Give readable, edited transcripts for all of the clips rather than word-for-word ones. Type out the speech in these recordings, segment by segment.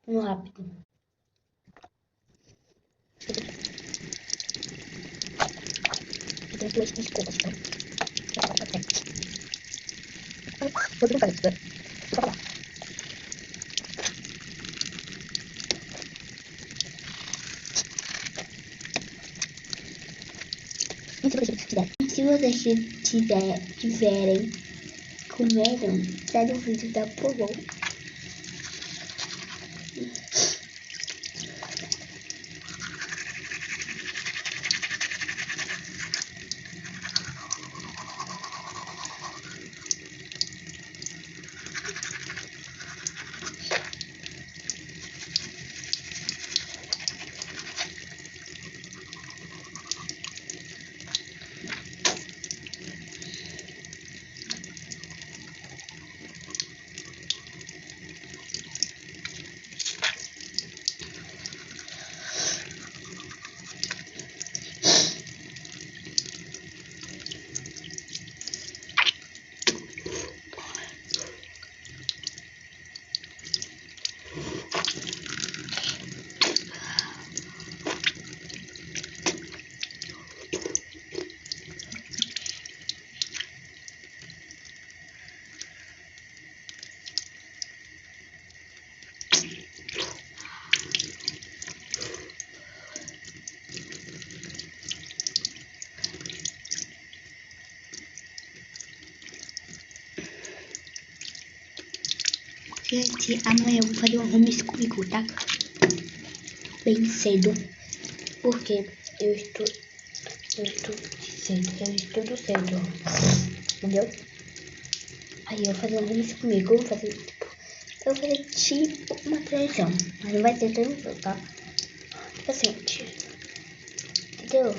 Vamos rápido. Eu tenho duas escovas, tá? Vou brincar isso, velho. Se vocês tiverem com medo, sai do vídeo, tá? Por favor. Gente, amanhã eu vou fazer um homeschooling, tá? Bem cedo. Porque eu estudo cedo. Entendeu? Aí eu vou fazer um homeschooling, eu vou fazer tipo uma televisão. Mas não vai ter televisão, tá? Tipo assim, entendeu?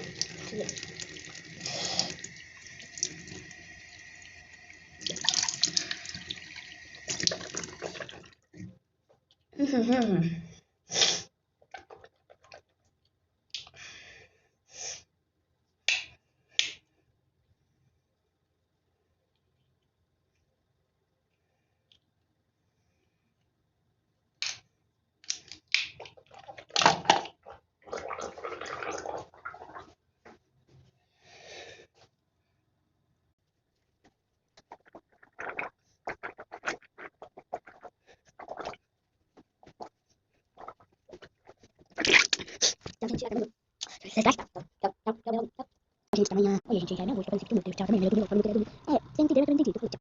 Gente, amanhã. Oi, gente, já não vou fazer isso. Tchau, também.